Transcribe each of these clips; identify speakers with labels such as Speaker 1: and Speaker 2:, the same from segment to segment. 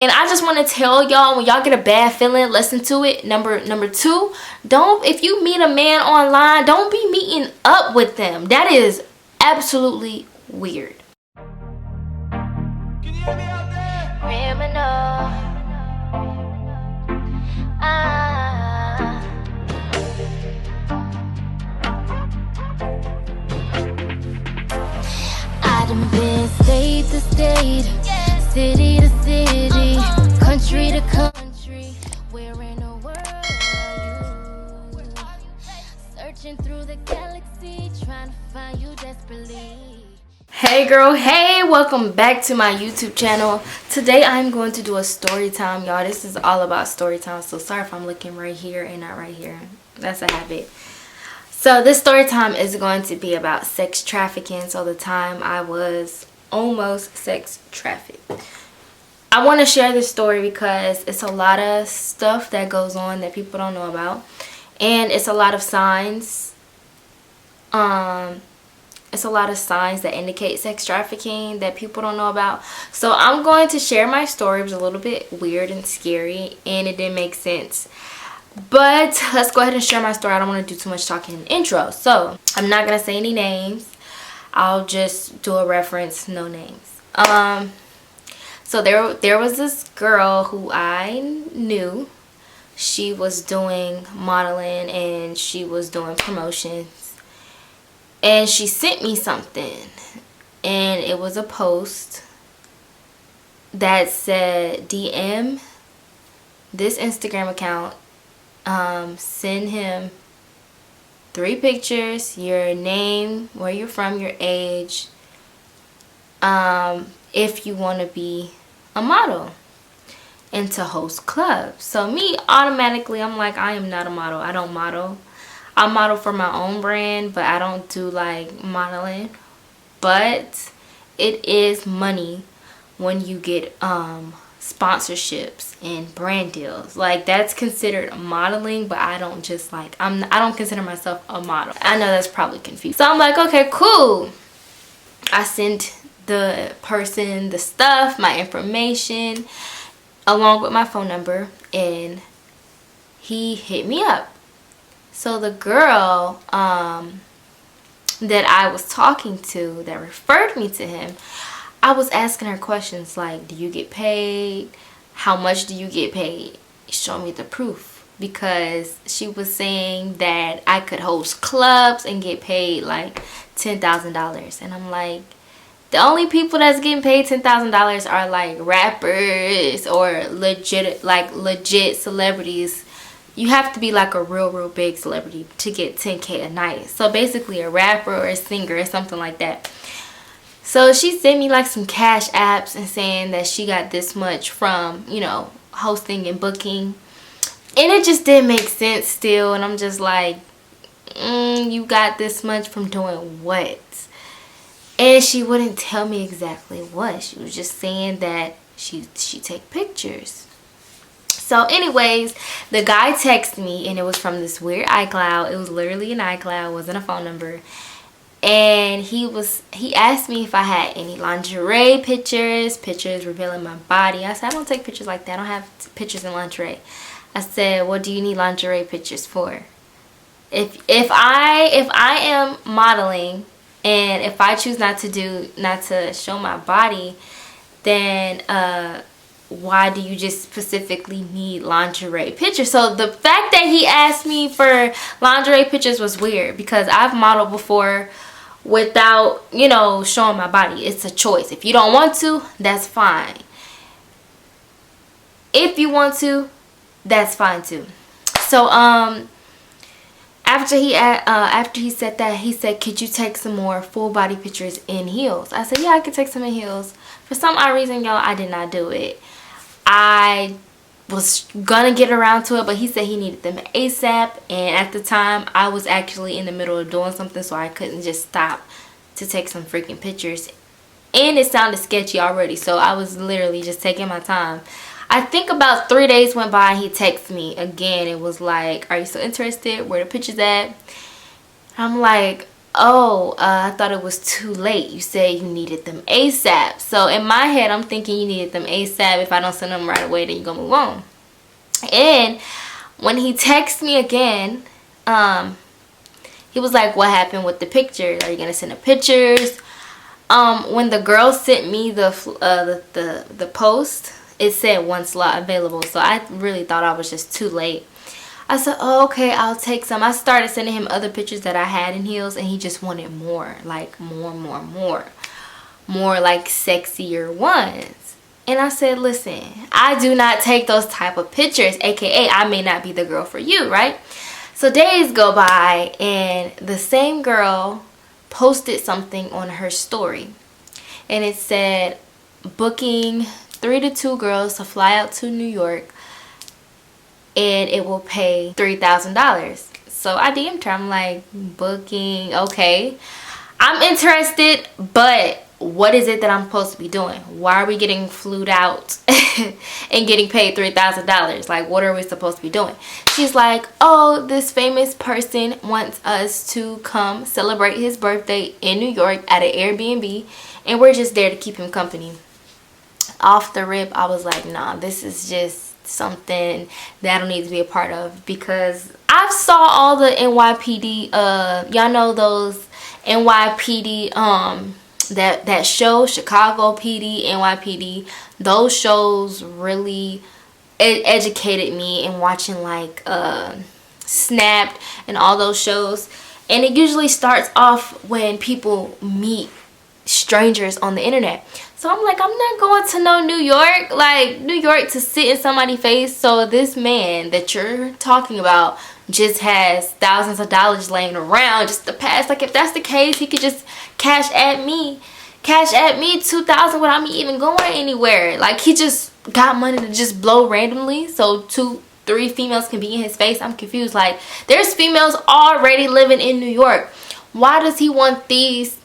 Speaker 1: And I just want to tell y'all, when y'all get a bad feeling, listen to it. Number two, if you meet a man online, don't be meeting up with them. That is absolutely weird. Can you hear me out there? Criminal. I done been state to state, city to city, country to country. Where in the world are you? Searching through the galaxy, trying to find you desperately. Hey girl, hey, welcome back to my YouTube channel. Today I'm going to do a story time, y'all. This is all about story time, so sorry if I'm looking right here and not right here. That's a habit. So this story time is going to be about sex trafficking. So the time I was almost sex trafficked. I want to share this story because it's a lot of stuff that goes on that people don't know about, and it's a lot of signs. It's a lot of signs that indicate sex trafficking that people don't know about. So I'm going to share my story. It was a little bit weird and scary, and it didn't make sense. But let's go ahead and share my story. I don't want to do too much talking in the intro. So I'm not going to say any names. I'll just do a reference, no names. So there was this girl who I knew. She was doing modeling and she was doing promotions. And she sent me something. And it was a post that said, DM this Instagram account. Send him 3 pictures, your name, where you're from, your age, if you want to be a model and to host clubs. So me, automatically, I'm like, I am not a model. I don't model. I model for my own brand, but I don't do like modeling. But it is money when you get sponsorships and brand deals. Like, that's considered modeling, but I don't just like, I don't consider myself a model. I know that's probably confusing. So I'm like, okay, cool. I sent the person the stuff, my information, along with my phone number, and he hit me up. So the girl that I was talking to that referred me to him, I was asking her questions like, do you get paid? How much do you get paid? Show me the proof. Because she was saying that I could host clubs and get paid like $10,000. And I'm like, the only people that's getting paid $10,000 are like rappers or legit celebrities. You have to be like a real big celebrity to get 10K a night. So basically a rapper or a singer or something like that. So she sent me like some cash apps and saying that she got this much from, you know, hosting and booking. And it just didn't make sense still. And I'm just like, you got this much from doing what? And she wouldn't tell me exactly what. She was just saying that she take pictures. So anyways, the guy texted me, and it was from this weird iCloud. It was literally an iCloud. It wasn't a phone number. And he asked me if I had any lingerie pictures revealing my body. I said, I don't take pictures like that. I don't have pictures in lingerie. I said, what do you need lingerie pictures for? If I am modeling and if I choose not to show my body, then why do you just specifically need lingerie pictures? So the fact that he asked me for lingerie pictures was weird, because I've modeled before without, you know, showing my body. It's a choice. If you don't want to, that's fine. If you want to, that's fine too. So after he said that, he said, could you take some more full body pictures in heels? I said, yeah, I could take some in heels. For some odd reason, y'all, I did not do it. I was gonna get around to it, but he said he needed them ASAP, and at the time I was actually in the middle of doing something, so I couldn't just stop to take some freaking pictures, and it sounded sketchy already, so I was literally just taking my time. I think about 3 days went by and he texted me again. It was like, are you still interested? Where the pictures at? I'm like, oh, I thought it was too late. You said you needed them ASAP. So in my head, I'm thinking you needed them ASAP. If I don't send them right away, then you're going to move on. And when he texts me again, he was like, what happened with the pictures? Are you going to send the pictures? When the girl sent me the post, it said 1 slot available. So I really thought I was just too late. I said, oh, okay, I'll take some. I started sending him other pictures that I had in heels, and he just wanted more. Like, more. More like sexier ones. And I said, listen, I do not take those type of pictures, aka I may not be the girl for you, right? So days go by, and the same girl posted something on her story. And it said, booking 3 to 2 girls to fly out to New York, and it will pay $3,000. So I DM'd her. I'm like, booking, okay. I'm interested, but what is it that I'm supposed to be doing? Why are we getting flued out and getting paid $3,000? Like, what are we supposed to be doing? She's like, oh, this famous person wants us to come celebrate his birthday in New York at an Airbnb, and we're just there to keep him company. Off the rip, I was like, nah, this is just something that I don't need to be a part of, because I've saw all the NYPD, y'all know those NYPD, that show, Chicago PD, NYPD, those shows really educated me in watching, like, Snapped and all those shows. And it usually starts off when people meet strangers on the internet. So I'm like, I'm not going to no New York, like New York, to sit in somebody's face. So this man that you're talking about just has thousands of dollars laying around just to pass. Like, if that's the case, he could just cash at me $2,000 without me even going anywhere. Like, he just got money to just blow randomly so 2-3 females can be in his face. I'm confused. Like, there's females already living in New York. Why does he want these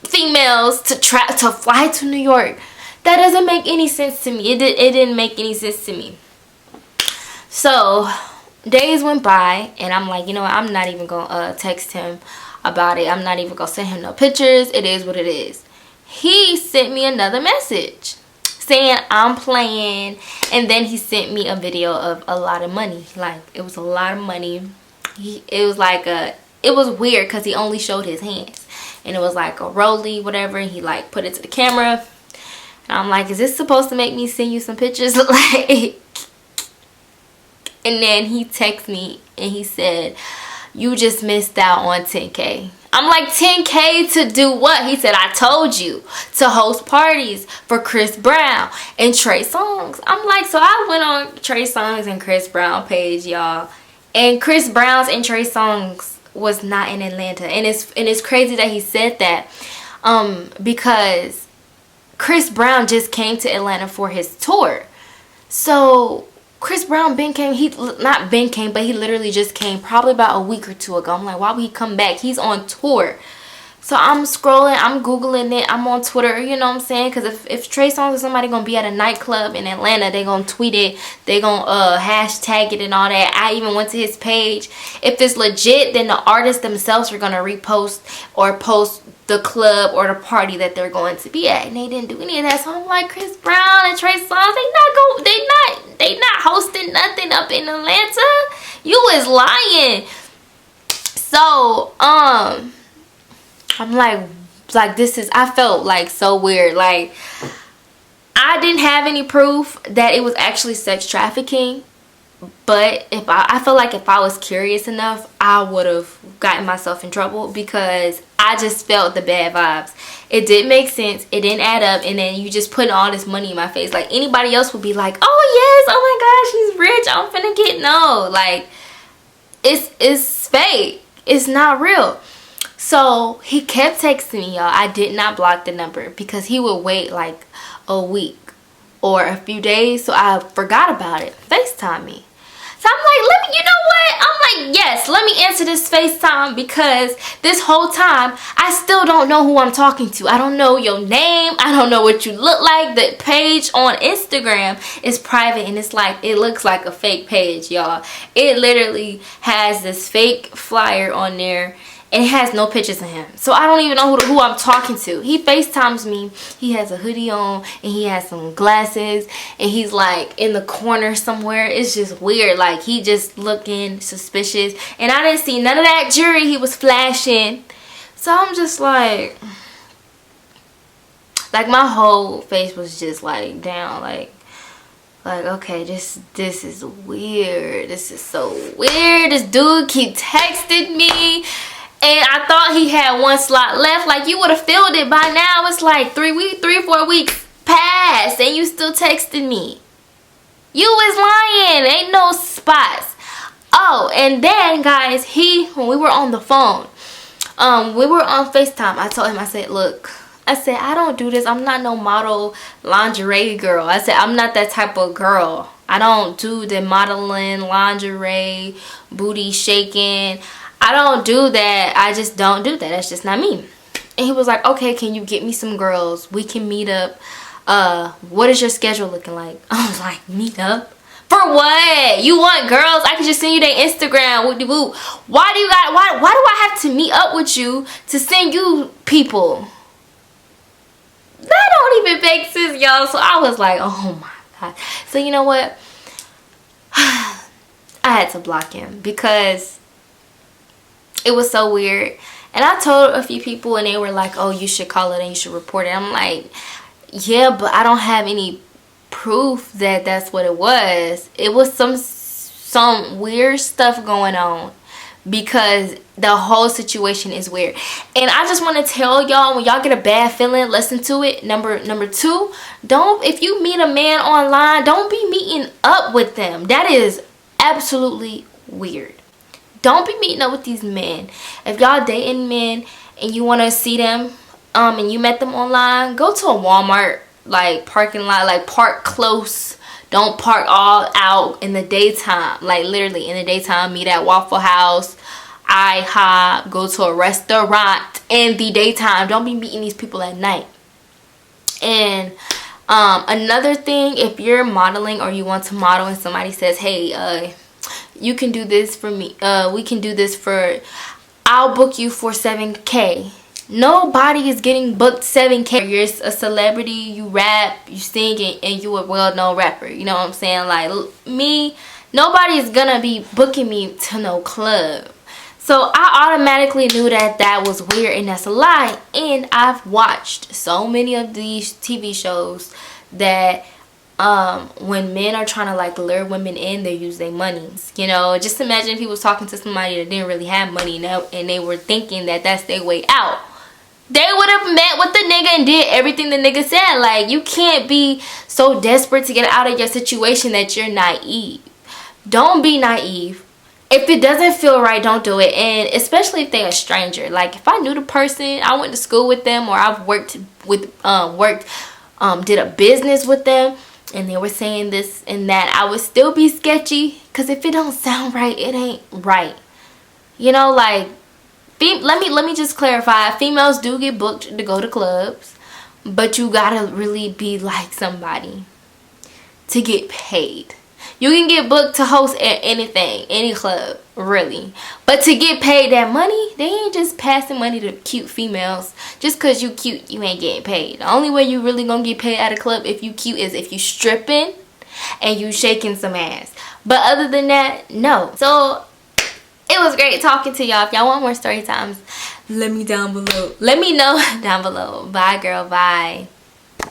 Speaker 1: females to fly to New York? That doesn't make any sense to me. It didn't make any sense to me. So days went by, and I'm like, you know what, I'm not even gonna text him about it. I'm not even gonna send him no pictures. It is what it is. He sent me another message saying I'm playing, and then he sent me a video of a lot of money. Like, it was a lot of money. It was weird because he only showed his hands. And it was like a rollie, whatever. And he like put it to the camera. And I'm like, is this supposed to make me send you some pictures? Like, and then he texted me and he said, you just missed out on 10K. I'm like, 10K to do what? He said, I told you to host parties for Chris Brown and Trey Songz. I'm like, so I went on Trey Songz and Chris Brown page, y'all. And Chris Brown's and Trey Songz was not in Atlanta. And it's crazy that he said that, because Chris Brown just came to Atlanta for his tour. So Chris Brown but he literally just came probably about a week or 2 ago. I'm like, why would he come back? He's on tour. So I'm scrolling, I'm Googling it, I'm on Twitter, you know what I'm saying? Because if Trey Songz or somebody going to be at a nightclub in Atlanta, they going to tweet it, they going to hashtag it and all that. I even went to his page. If it's legit, then the artists themselves are going to repost or post the club or the party that they're going to be at. And they didn't do any of that. So I'm like, Chris Brown and Trey Songz, they not hosting nothing up in Atlanta. You is lying. So, I'm like this is, I felt like so weird. Like, I didn't have any proof that it was actually sex trafficking, but if I feel like if I was curious enough, I would have gotten myself in trouble, because I just felt the bad vibes. It didn't make sense, it didn't add up, and then you just putting all this money in my face. Like, anybody else would be like, oh yes, oh my gosh, he's rich, I'm finna get, no, like, it's fake, it's not real. So he kept texting me, y'all. I did not block the number because he would wait like a week or a few days. So I forgot about it. FaceTime me. So I'm like, you know what? I'm like, yes, let me answer this FaceTime, because this whole time I still don't know who I'm talking to. I don't know your name. I don't know what you look like. The page on Instagram is private, and it's like, it looks like a fake page, y'all. It literally has this fake flyer on there. and it has no pictures of him. So I don't even know who I'm talking to. He FaceTimes me. He has a hoodie on and he has some glasses and he's like in the corner somewhere. It's just weird. Like he just looking suspicious. And I didn't see none of that jewelry he was flashing. So I'm just like my whole face was just like down, like okay, this is weird. This is so weird. This dude keep texting me, and I thought he had one slot left. Like, you would have filled it by now. It's like 3 or 4 weeks past, and you still texting me. You was lying. Ain't no spots. Oh, and then guys, when we were on the phone, we were on FaceTime. I told him, I said, look, I said, I don't do this. I'm not no model lingerie girl. I said, I'm not that type of girl. I don't do the modeling, lingerie, booty shaking. I don't do that. I just don't do that. That's just not me. And he was like, okay, can you get me some girls? We can meet up. What is your schedule looking like? I was like, meet up? For what? You want girls? I can just send you their Instagram. Why do I have to meet up with you to send you people? That don't even make sense, y'all. So I was like, oh my god. So you know what? I had to block him because it was so weird. And I told a few people and they were like, oh, you should call it and you should report it. I'm like, yeah, but I don't have any proof that that's what it was. It was some weird stuff going on, because the whole situation is weird. And I just want to tell y'all, when y'all get a bad feeling, listen to it. Number 2, if you meet a man online, don't be meeting up with them. That is absolutely weird. Don't be meeting up with these men. If y'all dating men and you want to see them and you met them online, go to a Walmart like parking lot, like park close. Don't park all out in the daytime. Like literally in the daytime, meet at Waffle House, IHOP, go to a restaurant in the daytime. Don't be meeting these people at night. And another thing, if you're modeling or you want to model and somebody says, hey, you can do this for me, we can do this for, I'll book you for $7K. Nobody is getting booked $7K. You're a celebrity, you rap, you sing, and you a well-known rapper. You know what I'm saying? Like me, nobody is gonna be booking me to no club. So I automatically knew that that was weird and that's a lie. And I've watched so many of these TV shows that when men are trying to like lure women in, they use their money. You know, just imagine if he was talking to somebody that didn't really have money and they were thinking that that's their way out. They would have met with the nigga and did everything the nigga said. Like, you can't be so desperate to get out of your situation that you're naive. Don't be naive. If it doesn't feel right, don't do it. And especially if they're a stranger. Like, if I knew the person, I went to school with them, or I've did a business with them, and they were saying this and that, I would still be sketchy. Because if it don't sound right, it ain't right. You know, like, let me just clarify. Females do get booked to go to clubs, but you gotta really be like somebody to get paid. You can get booked to host at anything, any club, really. But to get paid that money, they ain't just passing money to cute females. Just because you cute, you ain't getting paid. The only way you really gonna get paid at a club if you cute is if you stripping and you shaking some ass. But other than that, no. So it was great talking to y'all. If y'all want more story times, let me know down below. Bye, girl. Bye.